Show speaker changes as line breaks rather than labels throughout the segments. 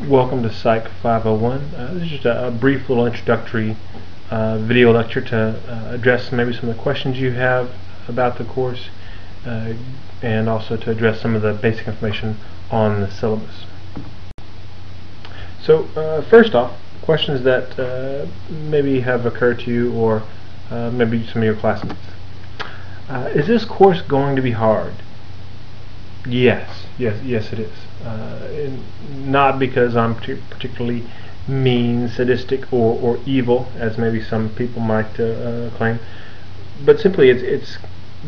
Welcome to Psych 501. This is just a brief little introductory video lecture to address maybe some of the questions you have about the course and also to address some of the basic information on the syllabus. So first off, questions that maybe have occurred to you or maybe some of your classmates. Is this course going to be hard? Yes, it is. Not because I'm particularly mean, sadistic, or evil, as maybe some people might claim, but simply it's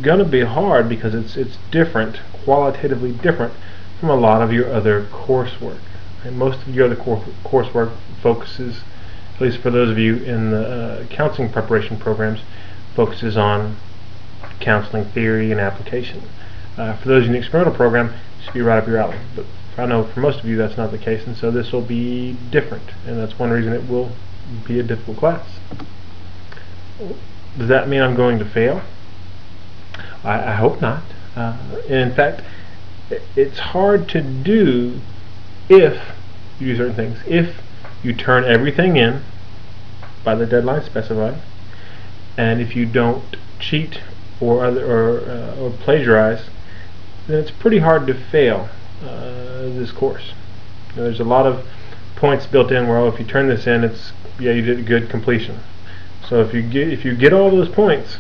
going to be hard because it's different, qualitatively different from a lot of your other coursework. And most of your other coursework focuses, at least for those of you in the counseling preparation programs, focuses on counseling theory and application. For those in the experimental program, it should be right up your alley. But I know for most of you that's not the case, and so this will be different, and that's one reason it will be a difficult class. Does that mean I'm going to fail? I hope not. In fact, it's hard to do if you do certain things. If you turn everything in by the deadline specified, and if you don't cheat or plagiarize, then it's pretty hard to fail this course. There's a lot of points built in where, if you turn this in, you did a good completion. So if you get all those points,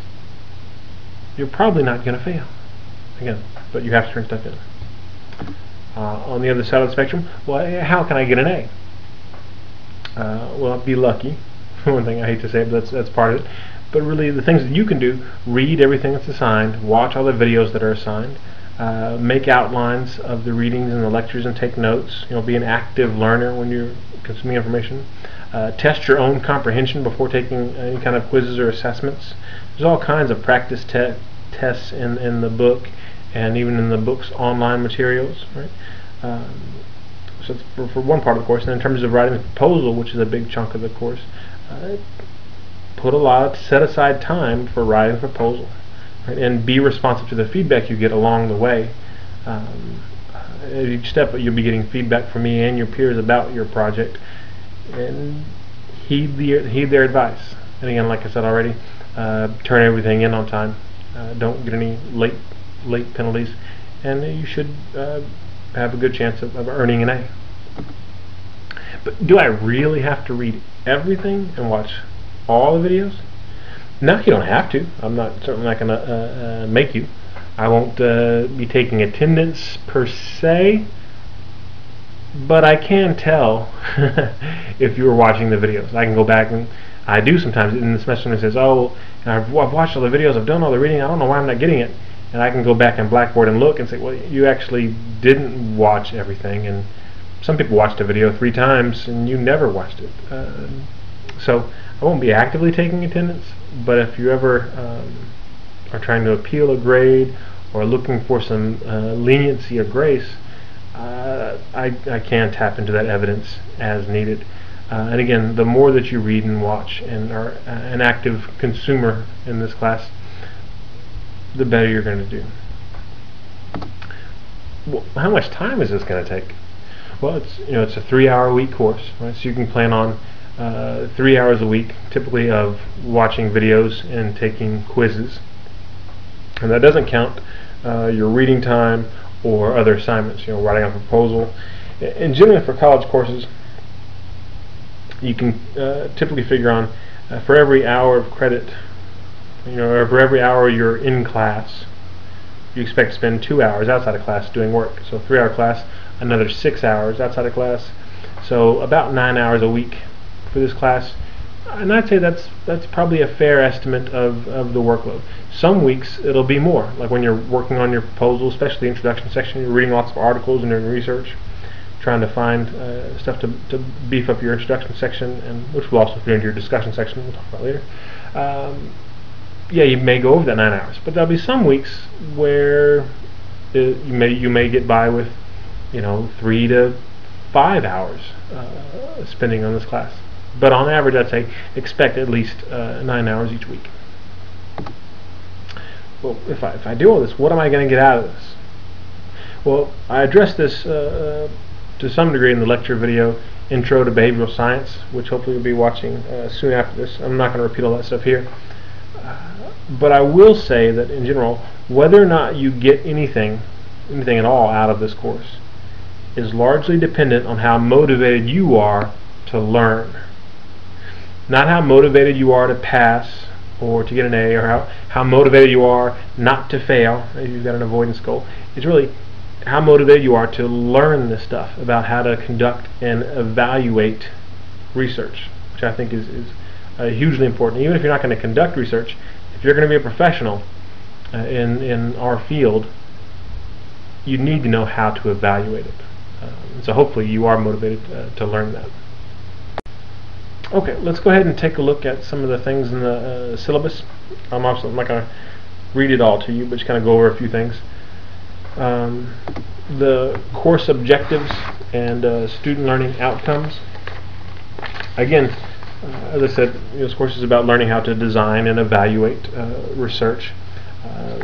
you're probably not going to fail. Again, but you have to turn stuff in. On the other side of the spectrum, well, how can I get an A? Well, be lucky. One thing I hate to say, but that's part of it. But really, the things that you can do: read everything that's assigned, watch all the videos that are assigned, make outlines of the readings and the lectures and take notes. Be an active learner when you're consuming information. Test your own comprehension before taking any kind of quizzes or assessments. There's all kinds of practice tests in the book, and even in the book's online materials. Right? So it's for one part of the course. And in terms of writing a proposal, which is a big chunk of the course, set aside time for writing a proposal. And be responsive to the feedback you get along the way. At each step, you'll be getting feedback from me and your peers about your project, and heed their advice. And again, like I said already, turn everything in on time. Don't get any late penalties, and you should have a good chance of earning an A. But do I really have to read everything and watch all the videos? No, you don't have to. I'm certainly not going to make you. I won't be taking attendance per se, but I can tell if you were watching the videos. I can go back, and I do sometimes in the semester when it says, "Oh, I've watched all the videos, I've done all the reading, I don't know why I'm not getting it," and I can go back in Blackboard and look and say, "Well, you actually didn't watch everything," and some people watched a video 3 times and you never watched it. So I won't be actively taking attendance, but if you ever are trying to appeal a grade or looking for some leniency or grace, I can tap into that evidence as needed. And again, the more that you read and watch and are an active consumer in this class, the better you're going to do. Well, how much time is this going to take? Well, it's a 3-hour-a-week course, right? So you can plan on 3 hours a week, typically, of watching videos and taking quizzes, and that doesn't count your reading time or other assignments. Writing a proposal. And generally, for college courses, you can typically figure on for every hour of credit, or for every hour you're in class, you expect to spend 2 hours outside of class doing work. So 3-hour class, another 6 hours outside of class. So about 9 hours a week for this class, and I'd say that's probably a fair estimate of the workload. Some weeks it'll be more, like when you're working on your proposal, especially the introduction section. You're reading lots of articles and doing research, trying to find stuff to beef up your introduction section, and which we'll also do into your discussion section we'll talk about later. You may go over that 9 hours, but there'll be some weeks where you may get by with 3 to 5 hours spending on this class. But on average, I'd say expect at least 9 hours each week. Well, if I do all this, what am I going to get out of this? Well, I addressed this to some degree in the lecture video, Intro to Behavioral Science, which hopefully you'll be watching soon after this. I'm not going to repeat all that stuff here. But I will say that in general, whether or not you get anything at all out of this course is largely dependent on how motivated you are to learn. Not how motivated you are to pass or to get an A, or how motivated you are not to fail if you've got an avoidance goal. It's really how motivated you are to learn this stuff about how to conduct and evaluate research, which I think is hugely important. Even if you're not going to conduct research, if you're going to be a professional in our field, you need to know how to evaluate it. So hopefully you are motivated to learn that. Okay, let's go ahead and take a look at some of the things in the syllabus. I'm not going to read it all to you, but just kind of go over a few things. The course objectives and student learning outcomes. Again, as I said, this course is about learning how to design and evaluate research.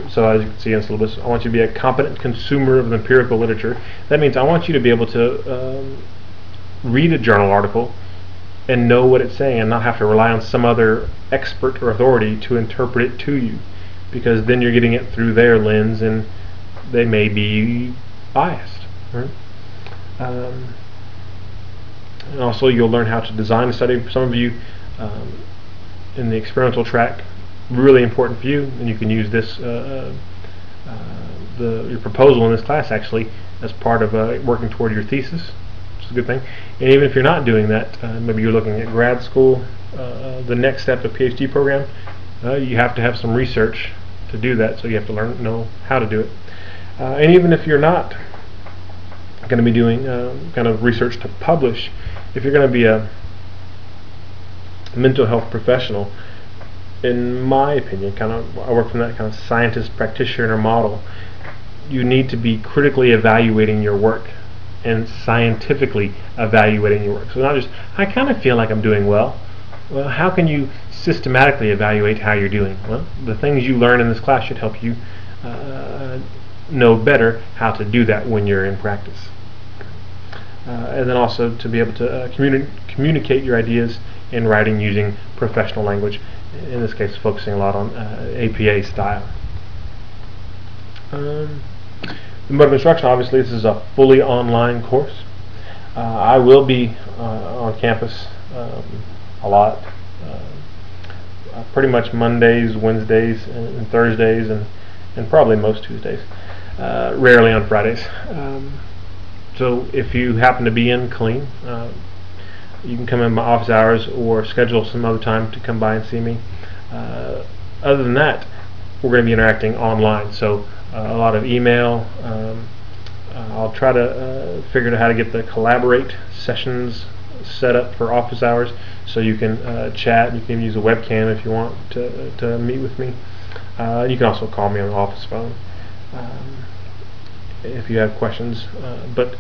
So as you can see in the syllabus, I want you to be a competent consumer of empirical literature. That means I want you to be able to read a journal article and know what it's saying and not have to rely on some other expert or authority to interpret it to you, because then you're getting it through their lens and they may be biased. Right? And also you'll learn how to design a study. For some of you in the experimental track, really important for you, and you can use this your proposal in this class actually as part of working toward your thesis, which is a good thing. And even if you're not doing that, maybe you're looking at grad school, the next step of PhD program, you have to have some research to do that, so you have to know how to do it. And even if you're not going to be doing kind of research to publish, if you're going to be a mental health professional, in my opinion, I work from that kind of scientist practitioner model, you need to be critically evaluating your work and scientifically evaluating your work. So not just, I kind of feel like I'm doing well. Well, how can you systematically evaluate how you're doing? Well, the things you learn in this class should help you know better how to do that when you're in practice. And then also to be able to communicate your ideas in writing using professional language, in this case focusing a lot on APA style. The mode of instruction, obviously this is a fully online course. I will be on campus a lot, pretty much Mondays, Wednesdays, and Thursdays, and probably most Tuesdays, rarely on Fridays. So if you happen to be in Killeen, you can come in my office hours or schedule some other time to come by and see me. Other than that, we're going to be interacting online, so a lot of email. I'll try to figure out how to get the Collaborate sessions set up for office hours, so you can chat. You can use a webcam if you want to meet with me. You can also call me on the office phone if you have questions. But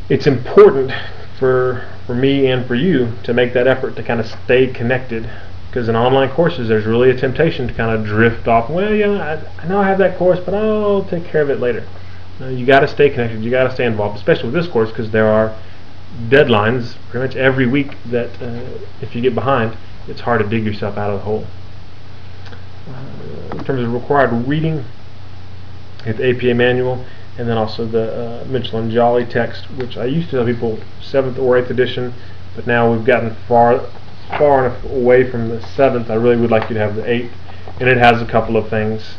it's important for me and for you to make that effort to kind of stay connected, because in online courses there's really a temptation to kind of drift off. Well, yeah, I know I have that course, but I'll take care of it later. You got to stay connected. You got to stay involved, especially with this course, because there are deadlines pretty much every week that if you get behind, it's hard to dig yourself out of the hole. In terms of required reading, you have the APA manual, and then also the Mitchell and Jolly text, which I used to tell people 7th or 8th edition, but now we've gotten far enough away from the 7th. I really would like you to have the 8th, and it has a couple of things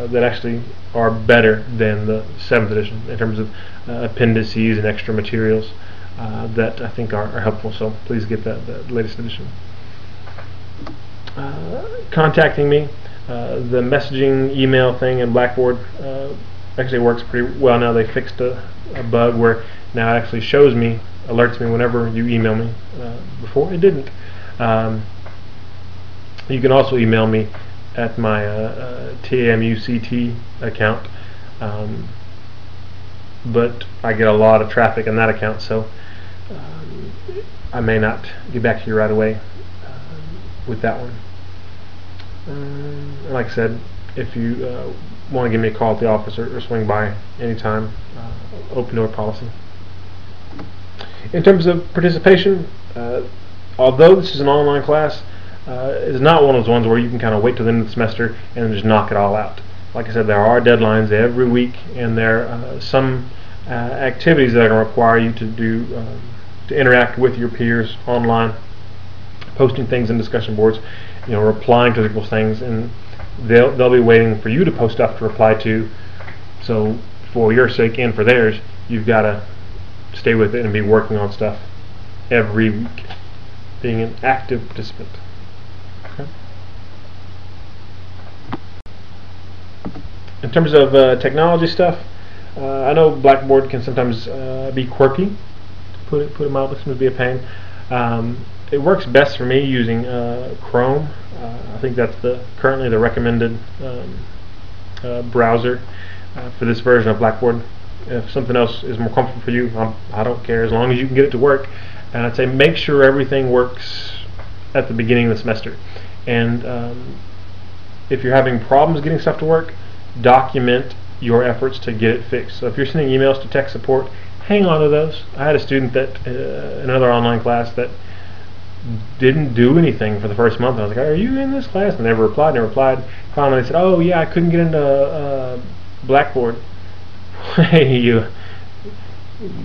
that actually are better than the 7th edition in terms of appendices and extra materials that I think are helpful. So please get the latest edition. Contacting me, the messaging email thing in Blackboard actually works pretty well now. They fixed a bug where now it actually shows me, alerts me whenever you email me. Before it didn't. You can also email me at my TAMUCT account, but I get a lot of traffic in that account, so I may not get back to you right away with that one. Like I said, if you want to give me a call at the office or swing by anytime, open door policy. In terms of participation, although this is an online class, it's not one of those ones where you can kind of wait till the end of the semester and just knock it all out. Like I said, there are deadlines every week, and there are some activities that are going to require you to do to interact with your peers online, posting things in discussion boards, replying to people's things, and they'll be waiting for you to post stuff to reply to. So for your sake and for theirs, you've got to stay with it and be working on stuff every week, being an active participant. Okay. In terms of technology stuff, I know Blackboard can sometimes be quirky. Put it mildly, sometimes be a pain. It works best for me using Chrome. I think that's currently the recommended browser for this version of Blackboard. If something else is more comfortable for you, I don't care, as long as you can get it to work. And I'd say make sure everything works at the beginning of the semester. And if you're having problems getting stuff to work, document your efforts to get it fixed. So if you're sending emails to tech support, hang on to those. I had a student that in another online class that didn't do anything for the first month. I was like, "Are you in this class?" And never replied. Finally, they said, "Oh yeah, I couldn't get into Blackboard." Hey,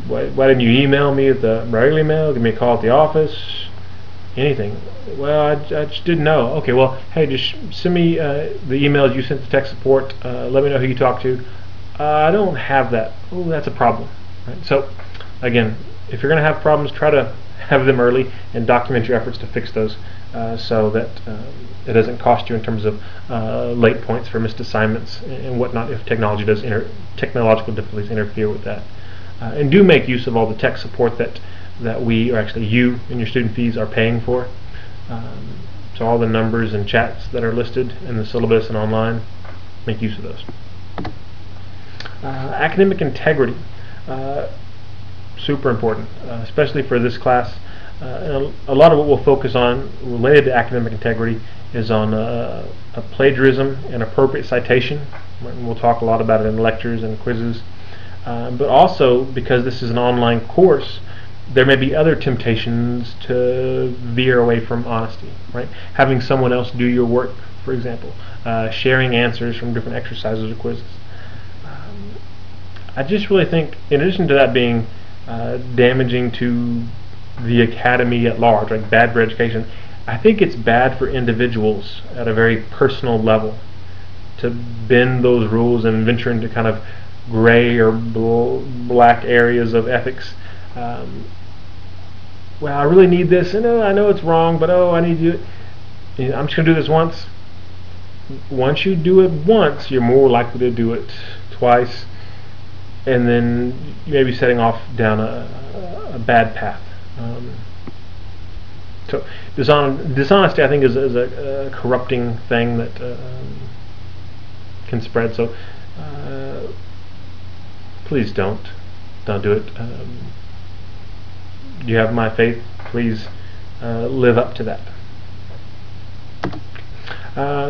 why didn't you email me at the regular email? Give me a call at the office? Anything? Well, I just didn't know. Okay, well, hey, just send me the emails you sent to tech support. Let me know who you talked to. I don't have that. Oh, that's a problem. Right? So, again, if you're going to have problems, try to have them early and document your efforts to fix those, so that it doesn't cost you in terms of late points for missed assignments and whatnot if technological difficulties interfere with that. And do make use of all the tech support that we, or actually you and your student fees, are paying for. So all the numbers and chats that are listed in the syllabus and online, make use of those. Academic integrity. Super important, especially for this class. And a lot of what we'll focus on related to academic integrity is on a plagiarism and appropriate citation. And we'll talk a lot about it in lectures and quizzes. But also, because this is an online course, there may be other temptations to veer away from honesty, right? Having someone else do your work, for example, sharing answers from different exercises or quizzes. I just really think, in addition to that being damaging to the academy at large, like bad for education, I think it's bad for individuals at a very personal level to bend those rules and venture into kind of gray or black areas of ethics. Well, I really need this, and I know it's wrong, but I need you. I'm just going to do this once. Once you do it once, you're more likely to do it twice, and then you may be setting off down a bad path. So dishonesty, I think, is a corrupting thing that can spread. So please don't do it. You have my faith. Please live up to that.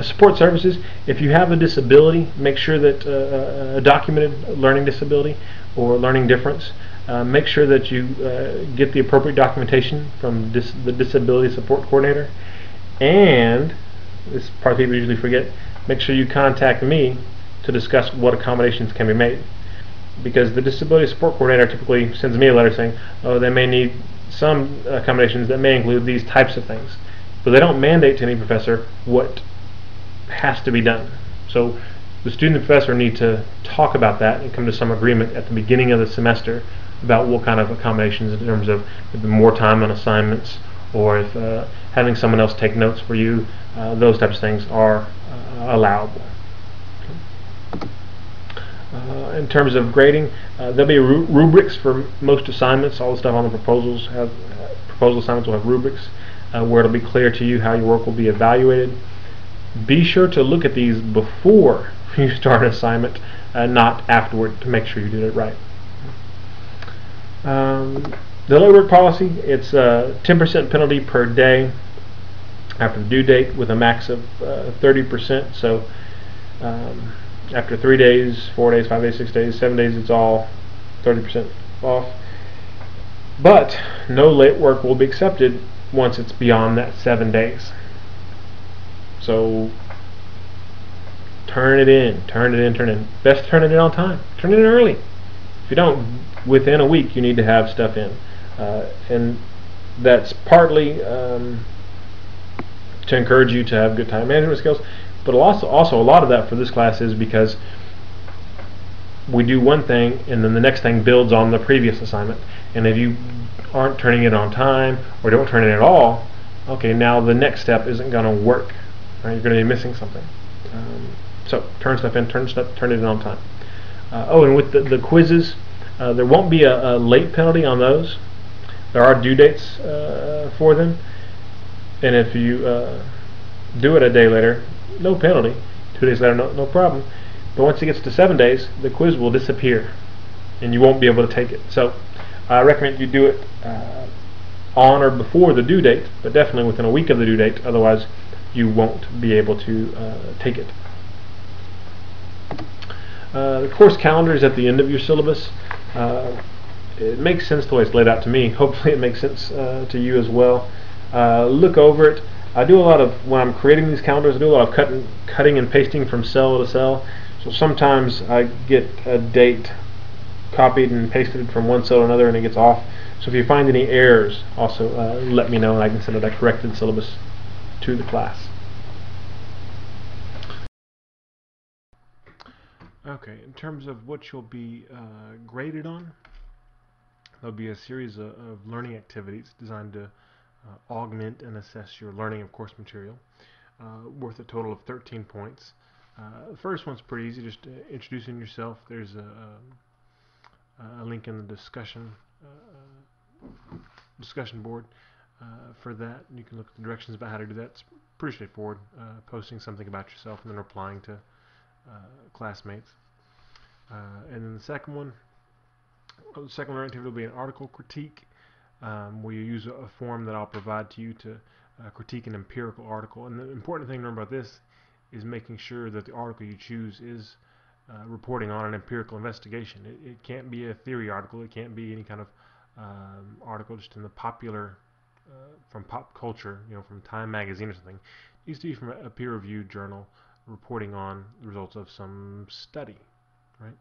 Support services. If you have a disability, make sure that a documented learning disability or learning difference, make sure that you get the appropriate documentation from the disability support coordinator. And this part people usually forget, make sure you contact me to discuss what accommodations can be made. Because the disability support coordinator typically sends me a letter saying, oh, they may need some accommodations that may include these types of things. But they don't mandate to any professor what has to be done. So the student and professor need to talk about that and come to some agreement at the beginning of the semester about what kind of accommodations, in terms of more time on assignments, or if having someone else take notes for you, those types of things are allowable. In terms of grading, there'll be rubrics for most assignments. All the stuff on the proposal assignments will have rubrics where it'll be clear to you how your work will be evaluated. Be sure to look at these before you start an assignment, not afterward, to make sure you did it right. The late work policy, it's a 10% penalty per day after the due date, with a max of 30%. So after 3 days, 4 days, 5 days, 6 days, 7 days, it's all 30% off. But no late work will be accepted once it's beyond that 7 days. So turn it in, turn it in, turn it in. Best turn it in on time. Turn it in early. If you don't, within a week you need to have stuff in. And that's partly to encourage you to have good time management skills, but also a lot of that for this class is because we do one thing and then the next thing builds on the previous assignment. And if you aren't turning it on time or don't turn it at all, okay, now the next step isn't going to work. Right? You're going to be missing something. So turn stuff in, turn it in on time. And with the quizzes, there won't be a late penalty on those. There are due dates for them, and if you do it a day later, no penalty. 2 days later, no problem. But once it gets to 7 days, the quiz will disappear, and you won't be able to take it. So I recommend you do it on or before the due date, but definitely within a week of the due date. Otherwise, you won't be able to take it. The course calendar is at the end of your syllabus. It makes sense the way it's laid out to me. Hopefully it makes sense to you as well. Look over it. I do a lot of, when I'm creating these calendars, I do a lot of cutting and pasting from cell to cell. So sometimes I get a date copied and pasted from one cell to another and it gets off. So if you find any errors, also let me know and I can send out a corrected syllabus to the class. Okay, in terms of what you'll be graded on, there'll be a series of learning activities designed to augment and assess your learning of course material, worth a total of 13 points. The first one's pretty easy, just introducing yourself. There's a link in the discussion board for that. You can look at the directions about how to do that. It's pretty straightforward, posting something about yourself and then replying to classmates. And then the second learning activity will be an article critique, where you use a form that I'll provide to you to critique an empirical article. And the important thing to remember about this is making sure that the article you choose is reporting on an empirical investigation. It can't be a theory article. It can't be any kind of article just in the popular, from pop culture, from Time magazine or something. It needs to be from a peer-reviewed journal reporting on the results of some study, right?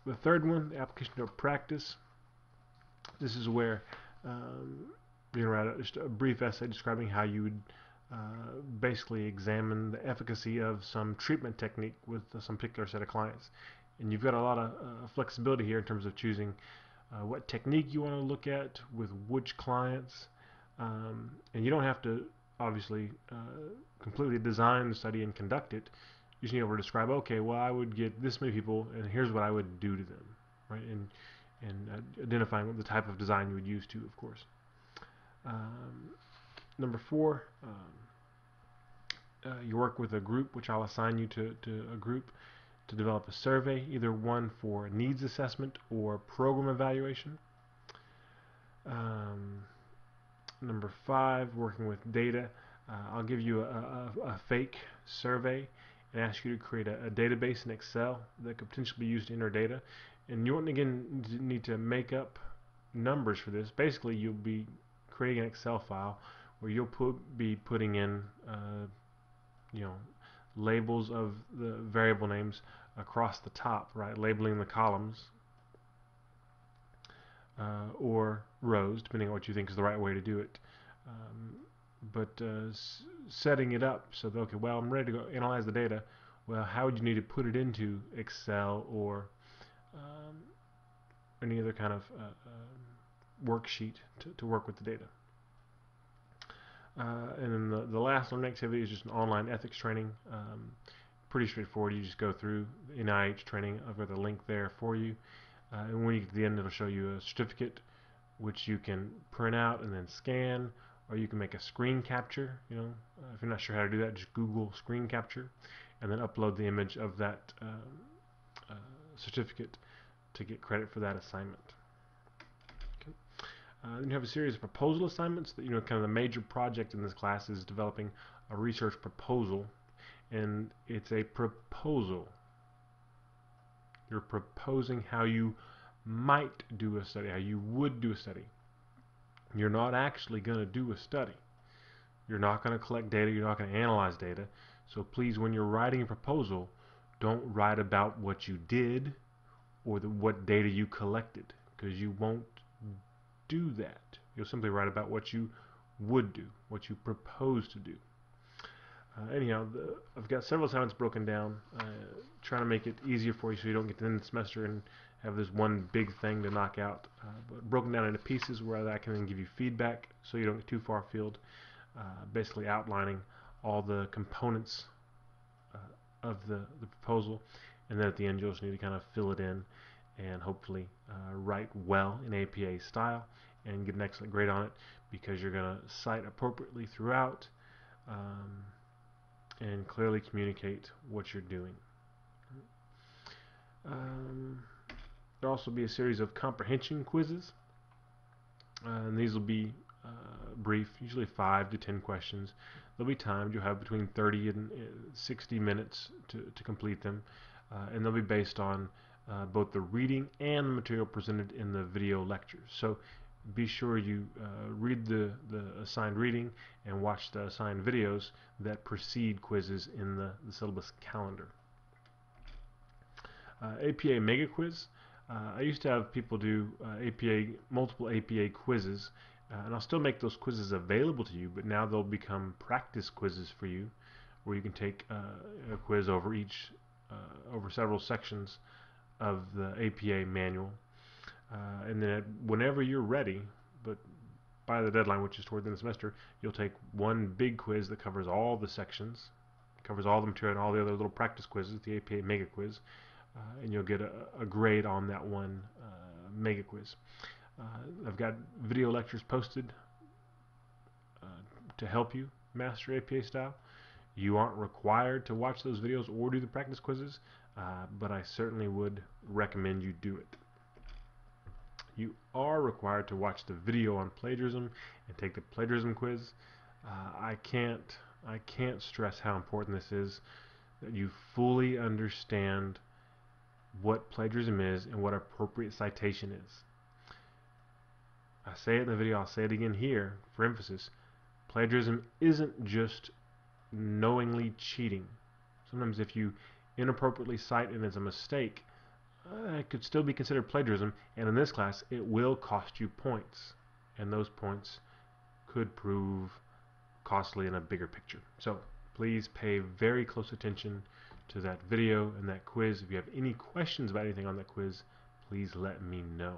The third one, the application to practice. This is where you're going to write just a brief essay describing how you would basically examine the efficacy of some treatment technique with some particular set of clients. And you've got a lot of flexibility here in terms of choosing what technique you want to look at with which clients. And you don't have to obviously completely design the study and conduct it. You just need to be able to describe, okay, well, I would get this many people and here's what I would do to them, right? And identifying the type of design you would use to, of course. Number 4, you work with a group, which I'll assign you to a group to develop a survey, either one for needs assessment or program evaluation. Number 5, working with data. I'll give you a fake survey and ask you to create a database in Excel that could potentially be used to enter data. And you won't again need to make up numbers for this. Basically, you'll be creating an Excel file where you'll be putting in labels of the variable names across the top, right? Labeling the columns or rows, depending on what you think is the right way to do it. But setting it up so that, okay, well, I'm ready to go analyze the data. Well, how would you need to put it into Excel or any other kind of worksheet to work with the data? And then the last learning activity is just an online ethics training. Pretty straightforward. You just go through the NIH training. I've got the link there for you. And when you get to the end, it'll show you a certificate which you can print out and then scan, or you can make a screen capture. If you're not sure how to do that, just Google screen capture and then upload the image of that certificate to get credit for that assignment. Okay. Then you have a series of proposal assignments that, kind of the major project in this class is developing a research proposal, and it's a proposal. You're proposing how you might do a study, how you would do a study. You're not actually going to do a study. You're not going to collect data. You're not going to analyze data. So please, when you're writing a proposal, don't write about what you did or what data you collected, because you won't do that. You'll simply write about what you would do, what you propose to do. Anyhow, I've got several assignments broken down, trying to make it easier for you so you don't get to the end of the semester and have this one big thing to knock out, but broken down into pieces where I can then give you feedback so you don't get too far afield, basically outlining all the components of the proposal, and then at the end you'll just need to kind of fill it in and hopefully write well in APA style and get an excellent grade on it, because you're going to cite appropriately throughout, and clearly communicate what you're doing. There'll also be a series of comprehension quizzes, and these will be brief, usually 5 to 10 questions. They'll be timed. You'll have between 30 and 60 minutes to complete them, and they'll be based on both the reading and the material presented in the video lectures. So be sure you read the assigned reading and watch the assigned videos that precede quizzes in the syllabus calendar. APA Mega Quiz. I used to have people do multiple APA quizzes, and I'll still make those quizzes available to you, but now they'll become practice quizzes for you, where you can take a quiz over over several sections of the APA manual. And then whenever you're ready, but by the deadline, which is toward the end of the semester, you'll take one big quiz that covers all the sections, covers all the material and all the other little practice quizzes, the APA Mega Quiz, and you'll get a grade on that one Mega Quiz. I've got video lectures posted to help you master APA style. You aren't required to watch those videos or do the practice quizzes, but I certainly would recommend you do it. You are required to watch the video on plagiarism and take the plagiarism quiz. I can't stress how important this is, that you fully understand what plagiarism is and what appropriate citation is. I say it in the video, I'll say it again here for emphasis. Plagiarism isn't just knowingly cheating. Sometimes if you inappropriately cite and it's a mistake, it could still be considered plagiarism, and in this class it will cost you points, and those points could prove costly in a bigger picture. So please pay very close attention to that video and that quiz. If you have any questions about anything on that quiz, please let me know.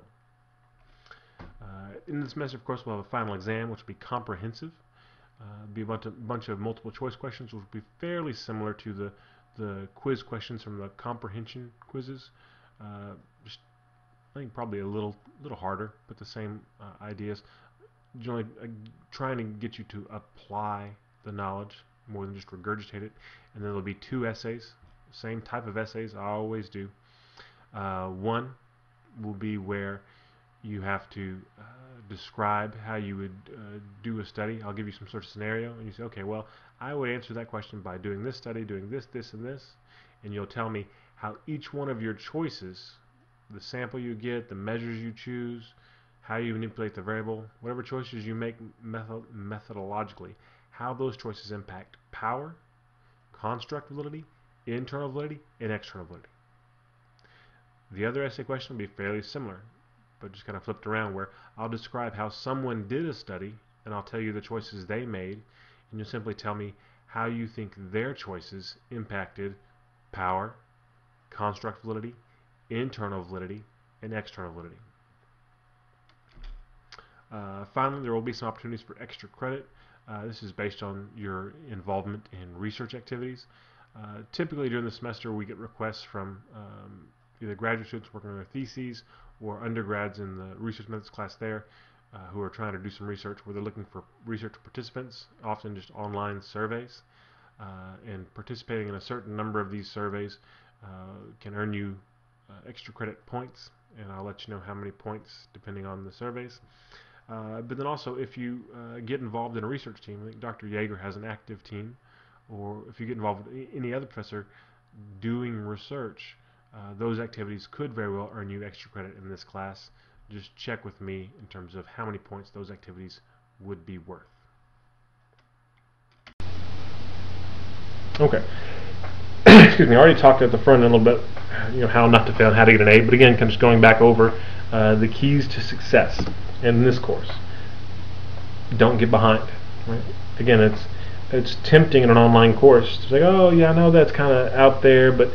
In the semester, of course, we'll have a final exam, which will be comprehensive. Be a bunch of multiple choice questions, which will be fairly similar to the quiz questions from the comprehension quizzes. Just, I think probably a little harder, but the same ideas. Generally trying to get you to apply the knowledge more than just regurgitate it. And then there'll be 2 essays, same type of essays I always do. One will be where you have to describe how you would do a study. I'll give you some sort of scenario, and you say, okay, well, I would answer that question by doing this study, doing this, this, and this, and you'll tell me how each one of your choices, the sample you get, the measures you choose, how you manipulate the variable, whatever choices you make methodologically, how those choices impact power, construct validity, internal validity, and external validity. The other essay question will be fairly similar, but just kind of flipped around, where I'll describe how someone did a study, and I'll tell you the choices they made, and you'll simply tell me how you think their choices impacted power, construct validity, internal validity, and external validity. Finally, there will be some opportunities for extra credit. This is based on your involvement in research activities. Typically during the semester we get requests from either graduate students working on their theses or undergrads in the research methods class there who are trying to do some research, where they're looking for research participants, often just online surveys, and participating in a certain number of these surveys can earn you extra credit points, and I'll let you know how many points depending on the surveys. But then also, if you get involved in a research team, I think Dr. Yeager has an active team, or if you get involved with any other professor doing research, those activities could very well earn you extra credit in this class. Just check with me in terms of how many points those activities would be worth. Okay. Excuse me, I already talked at the front end a little bit, how not to fail and how to get an A, but again, kind of just going back over the keys to success in this course. Don't get behind. Right? Again, it's tempting in an online course to say, oh yeah, I know that's kind of out there, but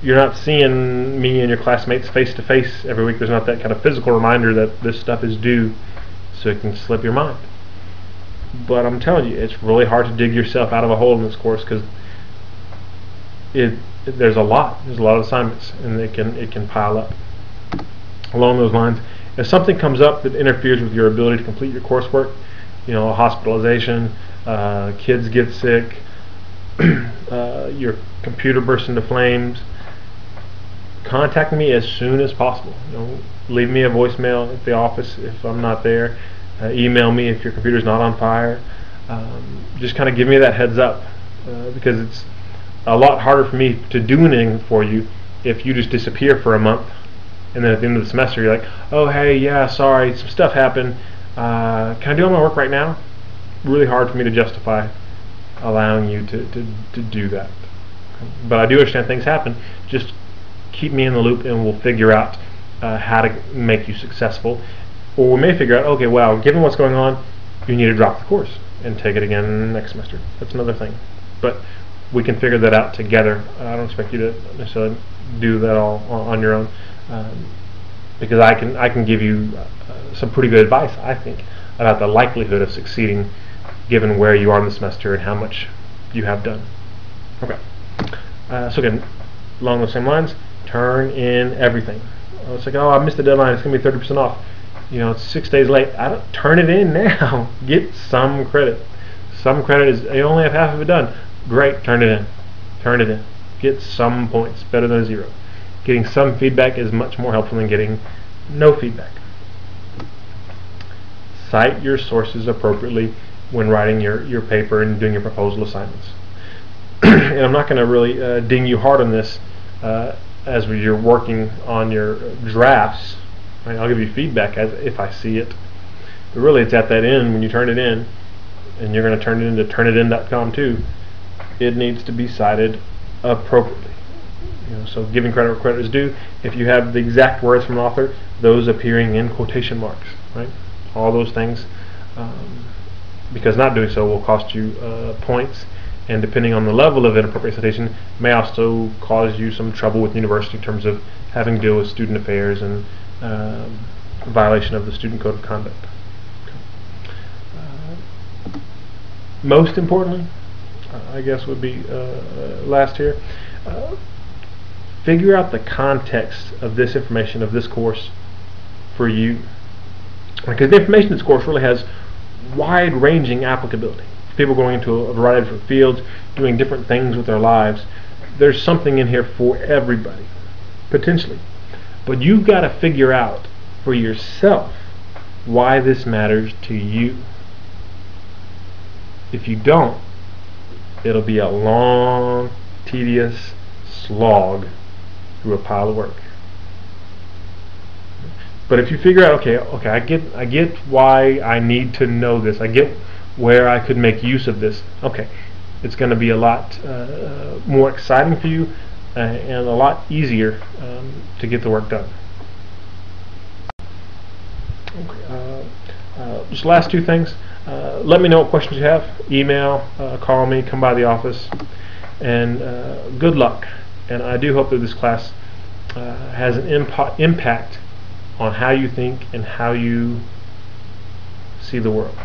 you're not seeing me and your classmates face to face every week. There's not that kind of physical reminder that this stuff is due, so it can slip your mind. But I'm telling you, it's really hard to dig yourself out of a hole in this course, because there's a lot of assignments, and it can pile up. Along those lines, if something comes up that interferes with your ability to complete your coursework, a hospitalization, kids get sick, your computer bursts into flames, contact me as soon as possible. Leave me a voicemail at the office if I'm not there. Email me if your computer's not on fire. Just kind of give me that heads up, because it's a lot harder for me to do anything for you if you just disappear for a month, and then at the end of the semester you're like, oh hey, yeah, sorry, some stuff happened, can I do all my work right now? Really hard for me to justify allowing you to do that. But I do understand things happen. Just keep me in the loop and we'll figure out how to make you successful. Or we may figure out, okay, wow, given what's going on, you need to drop the course and take it again next semester. That's another thing. But we can figure that out together. I don't expect you to necessarily do that all on your own, because I can give you some pretty good advice, I think, about the likelihood of succeeding given where you are in the semester and how much you have done. Okay. So again, along those same lines, turn in everything. It's like, oh, I missed the deadline, it's going to be 30% off. It's 6 days late. I don't turn it in now. Get some credit. Some credit is, you only have half of it done. Great, turn it in. Turn it in. Get some points. Better than 0. Getting some feedback is much more helpful than getting no feedback. Cite your sources appropriately when writing your paper and doing your proposal assignments. And I'm not going to really ding you hard on this as you're working on your drafts. Right? I'll give you feedback as if I see it. But really, it's at that end when you turn it in, and you're going to turn it into turnitin.com too. It needs to be cited appropriately. So giving credit where credit is due. If you have the exact words from an author, those appearing in quotation marks, right? All those things, because not doing so will cost you points, and depending on the level of inappropriate citation, may also cause you some trouble with the university in terms of having to deal with student affairs and violation of the student code of conduct. Most importantly, I guess would be last here, figure out the context of this information, of this course, for you. Because the information in this course really has wide-ranging applicability. People going into a variety of different fields, doing different things with their lives. There's something in here for everybody, potentially. But you've got to figure out for yourself why this matters to you. If you don't, it'll be a long, tedious slog through a pile of work. But if you figure out, okay, I get why I need to know this. I get where I could make use of this. Okay, it's going to be a lot more exciting for you and a lot easier to get the work done. Okay, just last two things. Let me know what questions you have. Email, call me, come by the office, and good luck. And I do hope that this class has an impact on how you think and how you see the world.